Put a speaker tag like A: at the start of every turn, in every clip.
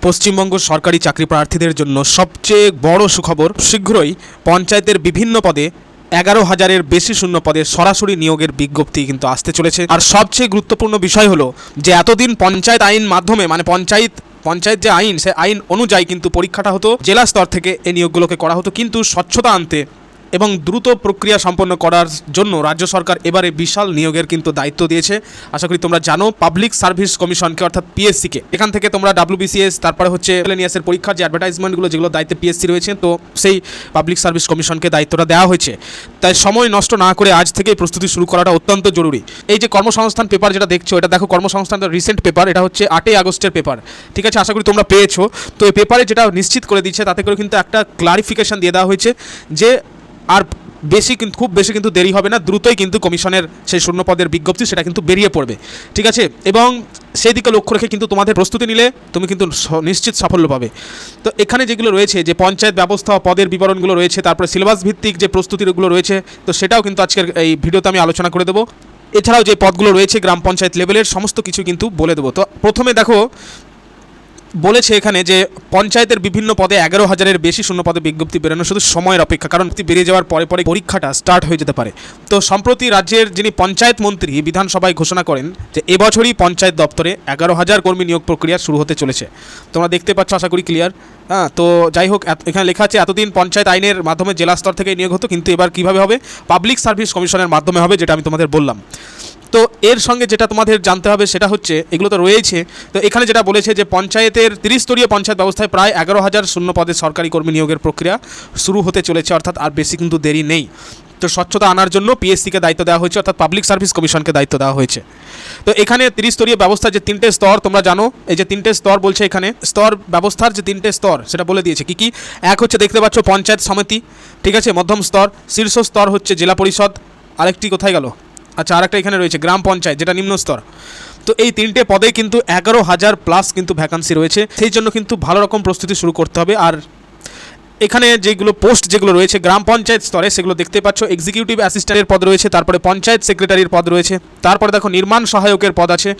A: পশ্চিমবঙ্গ সরকারি চাকরি প্রার্থীদের জন্য সবচেয়ে বড় সুখবর, শীঘ্রই পঞ্চায়েতের বিভিন্ন পদে 11,000-এর বেশি শূন্য পদে সরাসরি নিয়োগের বিজ্ঞপ্তি কিন্তু আসতে চলেছে। আর সবচেয়ে গুরুত্বপূর্ণ বিষয় হলো যে এতদিন পঞ্চায়েত আইন মাধ্যমে মানে পঞ্চায়েত যে আইন, সে আইন অনুযায়ী কিন্তু পরীক্ষাটা হতো, জেলা স্তর থেকে এই নিয়োগগুলোকে করা হতো, কিন্তু স্বচ্ছতা আনতে এবং দ্রুত প্রক্রিয়া সম্পন্ন করার জন্য রাজ্য সরকার এবারে বিশাল নিয়োগের কিন্তু দায়িত্ব দিয়েছে। আশা করি তোমরা জানো, পাবলিক সার্ভিস কমিশনকে অর্থাৎ পিএসসিকে, এখান থেকে তোমরা WBCS তারপরে হচ্ছে মিসেলেনিয়াসের পরীক্ষার যে অ্যাডভার্টাইজমেন্টগুলো যেগুলো দায়িত্বে পিএসসি রয়েছে, তো সেই পাবলিক সার্ভিস কমিশনকে দায়িত্বটা দেওয়া হয়েছে। তাই সময় নষ্ট না করে আজ থেকেই প্রস্তুতি শুরু করাটা অত্যন্ত জরুরি। এই যে কর্মসংস্থান পেপার যেটা দেখছো, এটা দেখো কর্মসংস্থান রিসেন্ট পেপার, এটা হচ্ছে 8ই আগস্টের পেপার। ঠিক আছে, আশা করি তোমরা পেয়েছো। তো এই পেপারে যেটা নিশ্চিত করে দিচ্ছে, তাতে করে কিন্তু একটা ক্লারিফিকেশন দিয়ে দেওয়া হয়েছে যে আর খুব বেশি কিন্তু দেরি হবে না, দ্রুতই কিন্তু কমিশনের সেই শূন্য পদের বিজ্ঞপ্তি সেটা কিন্তু বেরিয়ে পড়বে। ঠিক আছে, এবং সেই দিকে লক্ষ্য রেখে কিন্তু তোমাদের প্রস্তুতি নিলে তুমি কিন্তু নিশ্চিত সাফল্য পাবে। তো এখানে যেগুলো রয়েছে, যে পঞ্চায়েত ব্যবস্থা পদের বিবরণগুলো রয়েছে, তারপরে সিলেবাস ভিত্তিক যে প্রস্তুতিগুলো রয়েছে, তো সেটাও কিন্তু আজকের এই ভিডিওতে আমি আলোচনা করে দেবো। এছাড়াও যে পদগুলো রয়েছে গ্রাম পঞ্চায়েত লেভেলের সমস্ত কিছু কিন্তু বলে দেবো। তো প্রথমে দেখো বলেছে এখানে যে পঞ্চায়েতের বিভিন্ন পদে 11,000-এর বেশি শূন্য পদে বিজ্ঞপ্তি বেরোনো শুধু সময়ের অপেক্ষা, কারণ বেরিয়ে যাওয়ার পরে পরীক্ষাটা স্টার্ট হয়ে যেতে পারে। তো সম্প্রতি রাজ্যের যিনি পঞ্চায়েত মন্ত্রী বিধানসভায় ঘোষণা করেন যে এবছরই পঞ্চায়েত দপ্তরে 11,000 কর্মী নিয়োগ প্রক্রিয়া শুরু হতে চলেছে। তোমরা দেখতে পাচ্ছ, আশা করি ক্লিয়ার। হ্যাঁ, তো যাই হোক, এখানে লেখা আছে এতদিন পঞ্চায়েত আইনের মাধ্যমে জেলা স্তর থেকে নিয়োগ হতো, কিন্তু এবার কীভাবে হবে, পাবলিক সার্ভিস কমিশনের মাধ্যমে হবে, যেটা আমি তোমাদের বললাম। তো এর সঙ্গে যেটা তোমাদের জানতে হবে সেটা হচ্ছে, এগুলো তো রয়েছে, তো এখানে যেটা বলেছে যে পঞ্চায়েতের 30-স্তরীয় পঞ্চায়েত ব্যবস্থায় প্রায় 11,000 শূন্য পদে সরকারি কর্মী নিয়োগের প্রক্রিয়া শুরু হতে চলেছে, অর্থাৎ আর বেশি কিন্তু দেরি নেই। তো স্বচ্ছতা আনার জন্য পিএসসিকে দায়িত্ব দেওয়া হয়েছে, অর্থাৎ পাবলিক সার্ভিস কমিশনকে দায়িত্ব দেওয়া হয়েছে। তো এখানে 30-স্তরীয় ব্যবস্থার যে 3টে স্তর তোমরা জানো, এই যে 3টে স্তর বলছে এখানে, স্তর ব্যবস্থার যে 3টে স্তর সেটা বলে দিয়েছে কি কি। এক হচ্ছে দেখতে পাচ্ছ পঞ্চায়েত সমিতি, ঠিক আছে, মধ্যম স্তর, শীর্ষ স্তর হচ্ছে জেলা পরিষদ, আরেকটি কোথায় গেল, আচ্ছা আরেকটা এখানে রয়েছে গ্রাম পঞ্চায়েত, যেটা নিম্ন স্তর। তো এই 3টে পদে কিন্তু 11,000 প্লাস কিন্তু ভ্যাকান্সি রয়েছে, সেই জন্য কিন্তু ভালো রকম প্রস্তুতি শুরু করতে হবে। আর এখানে যেগুলো পোস্ট যেগুলো রয়েছে গ্রাম পঞ্চায়েত স্তরে, সেগুলো দেখতে পাচ্ছ এক্সিকিউটিভ অ্যাসিস্ট্যান্টের পদ রয়েছে, তারপরে পঞ্চায়েত সেক্রেটারির পদ রয়েছে, তারপরে দেখো নির্মাণ সহায়কের পদ আছে,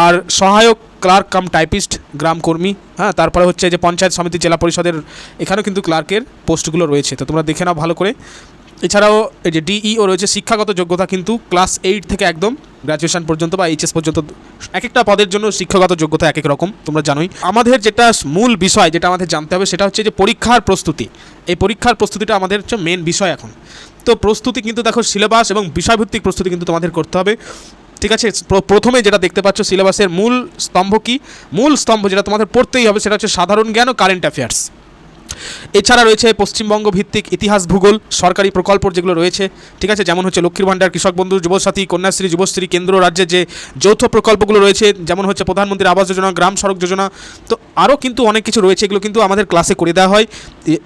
A: আর সহায়ক ক্লার্ক কাম টাইপিস্ট গ্রাম কর্মী, হ্যাঁ, তারপরে হচ্ছে যে পঞ্চায়েত সমিতি জেলা পরিষদের এখানেও কিন্তু ক্লার্কের পোস্টগুলো রয়েছে। তো তোমরা দেখে নাও ভালো করে। এছাড়াও এই যে ডিইও রয়েছে, শিক্ষাগত যোগ্যতা কিন্তু ক্লাস 8 থেকে একদম গ্র্যাজুয়েশন পর্যন্ত বা এইচএস পর্যন্ত, এক একটা পদের জন্য শিক্ষাগত যোগ্যতা এক এক রকম, তোমরা জানোই। আমাদের যেটা মূল বিষয় যেটা আমাদের জানতে হবে সেটা হচ্ছে যে পরীক্ষার প্রস্তুতি। এই পরীক্ষার প্রস্তুতিটা আমাদের হচ্ছে মেন বিষয় এখন। তো প্রস্তুতি কিন্তু দেখো সিলেবাস এবং বিষয়ভিত্তিক প্রস্তুতি কিন্তু তোমাদের করতে হবে। ঠিক আছে, প্রথমে যেটা দেখতে পাচ্ছ সিলেবাসের মূল স্তম্ভ কি, মূল স্তম্ভ যেটা তোমাদের পড়তেই হবে সেটা হচ্ছে সাধারণ জ্ঞান ও কারেন্ট অ্যাফেয়ার্স। এছাড়া রয়েছে পশ্চিমবঙ্গ ভিত্তিক ইতিহাস ভূগোল, সরকারি প্রকল্প যেগুলো রয়েছে, ঠিক আছে, যেমন হচ্ছে লক্ষ্মীর ভাণ্ডার, কৃষক বন্ধু, যুবসাথী, কন্যাশ্রী, যুবশ্রী, কেন্দ্র রাজ্যের যে যৌথ প্রকল্পগুলো রয়েছে, যেমন হচ্ছে প্রধানমন্ত্রী আবাস যোজনা, গ্রাম সড়ক যোজনা, তো আরও কিন্তু অনেক কিছু রয়েছে, এগুলো কিন্তু আমাদের ক্লাসে করে দেওয়া হয়।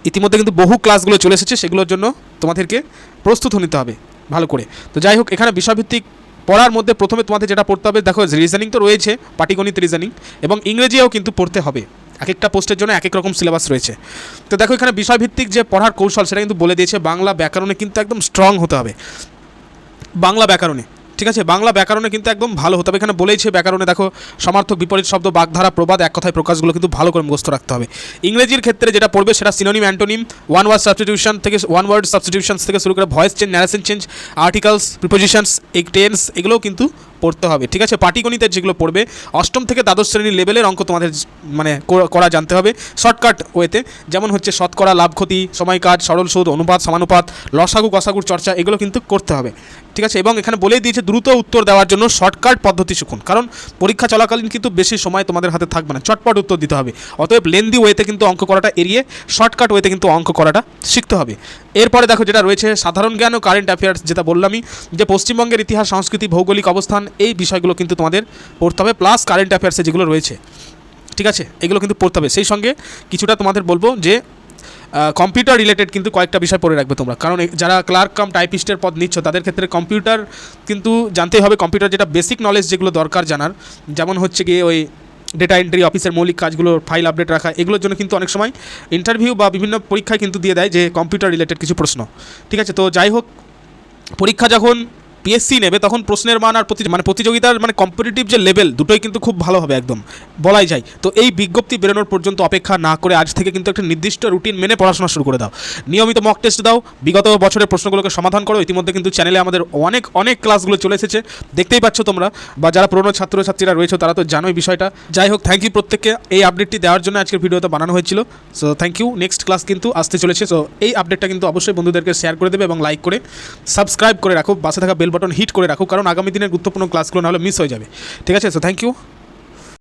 A: ইতিমধ্যে কিন্তু বহু ক্লাসগুলো চলে এসেছে, সেগুলোর জন্য তোমাদেরকে প্রস্তুত নিতে হবে ভালো করে। তো যাই হোক, এখানে বিষয়ভিত্তিক পড়ার মধ্যে প্রথমে তোমাদের যেটা পড়তে হবে, দেখো রিজনিং তো রয়েছে, পাটিগণিত রিজনিং, এবং ইংরেজিও কিন্তু পড়তে হবে। এক একটা পোস্টের জন্য এক এক রকম সিলেবাস রয়েছে। তো দেখো এখানে বিষয়ভিত্তিক যে পড়ার কৌশল সেটা কিন্তু বলে দিয়েছে। বাংলা ব্যাকরণে কিন্তু একদম স্ট্রং হতে হবে, বাংলা ব্যাকরণে, ঠিক আছে, বাংলা ব্যাকরণে কিন্তু একদম ভালো হতে হবে। এখানে বলেইছে ব্যাকরণে দেখো সমার্থক, বিপরীত শব্দ, বাগধারা, প্রবাদ, এক কথায় প্রকাশগুলো কিন্তু ভালো করে মুখস্থ রাখতে হবে। ইংরেজির ক্ষেত্রে যেটা পড়বে সেটা synonym, antonym, one word substitutions থেকে শুরু করে voice change, narration change, articles, prepositions, tense, এগুলোও কিন্তু পড়তে হবে। ঠিক আছে, পাটিগণিতের যেগুলো পড়বে অষ্টম থেকে দ্বাদশ শ্রেণীর লেভেলের অঙ্ক তোমাদের মানে করা জানতে হবে শর্টকাট ওয়েতে, যেমন হচ্ছে শতকরা, লাভ ক্ষতি, সময় কাজ, সরল সুদ, অনুপাত, সমানুপাত, লসাগু গসাগুর চর্চা, এগুলো কিন্তু করতে হবে। ঠিক আছে, এবং এখানে বলেই দিয়েছে দ্রুত উত্তর দেওয়ার জন্য শর্টকাট পদ্ধতি শিখুন, কারণ পরীক্ষা চলাকালীন কিন্তু বেশি সময় তোমাদের হাতে থাকবে না, চটপট উত্তর দিতে হবে। অতএব লেন্দি ওয়েতে কিন্তু অঙ্ক করাটা এড়িয়ে শর্টকাট ওয়েতে কিন্তু অঙ্ক করাটা শিখতে হবে। এরপরে দেখো যেটা রয়েছে সাধারণ জ্ঞান ও কারেন্ট অ্যাফেয়ার্স, যেটা বললামই, যে পশ্চিমবঙ্গের ইতিহাস, সংস্কৃতি, ভৌগোলিক অবস্থান, এই বিষয়গুলো কিন্তু তোমাদের পড়তে হবে, প্লাস কারেন্ট অ্যাফেয়ার্সে যেগুলো রয়েছে, ঠিক আছে, এগুলো কিন্তু পড়তে হবে। সেই সঙ্গে কিছুটা তোমাদের বলবো যে কম্পিউটার রিলেটেড কিন্তু কয়েকটা বিষয় পড়ে রাখবে তোমরা, কারণ যারা ক্লার্ক কাম টাইপিস্টের পদ নিচ্ছ তাদের ক্ষেত্রে কম্পিউটার কিন্তু জানতেই হবে। কম্পিউটার যেটা বেসিক নলেজ যেগুলো দরকার জানার, যেমন হচ্ছে গিয়ে ওই ডেটা এন্ট্রি, অফিসের মৌলিক কাজগুলো, ফাইল আপডেট রাখা, এগুলোর জন্য কিন্তু অনেক সময় ইন্টারভিউ বা বিভিন্ন পরীক্ষায় কিন্তু দিয়ে দেয় যে কম্পিউটার রিলেটেড কিছু প্রশ্ন। ঠিক আছে, তো যাই হোক, পরীক্ষা যখন পিএসসি নেবে তখন প্রশ্নের মান আর প্রতিযোগিতার কম্পিটিটিভ যে লেভেল দুটোই কিন্তু খুব ভালো হবে একদম বলাই যায়। তো এই বিজ্ঞপ্তি বেরোনোর পর্যন্ত অপেক্ষা না করে আজ থেকে কিন্তু একটা নির্দিষ্ট রুটিন মেনে পড়াশোনা শুরু করে দাও। নিয়মিত মক টেস্ট দাও, বিগত বছরের প্রশ্নগুলোকে সমাধান করো। ইতিমধ্যে কিন্তু চ্যানেলে আমাদের অনেক ক্লাসগুলো চলে এসেছে, দেখতেই পাচ্ছ তোমরা, বা যারা পুরনো ছাত্রছাত্রীরা রয়েছে তারা তো জানোই বিষয়টা। যাই হোক, থ্যাংক ইউ প্রত্যেককে এই আপডেটটি দেওয়ার জন্য আজকের ভিডিওটা বানানো হয়েছিল। So thank you. Next class কিন্তু আসতে চলেছে। সো এই আপডেটটা কিন্তু অবশ্যই বন্ধুদেরকে শেয়ার করে দেবে এবং লাইক করে সাবস্ক্রাইব করে রাখো, পাশে থাকা বেল বাটন হিট করে রাখো, কারণ আগামী দিনের গুরুত্বপূর্ণ ক্লাসগুলো নাহলে মিস হয়ে যাবে। ঠিক আছে, সো থ্যাংক ইউ।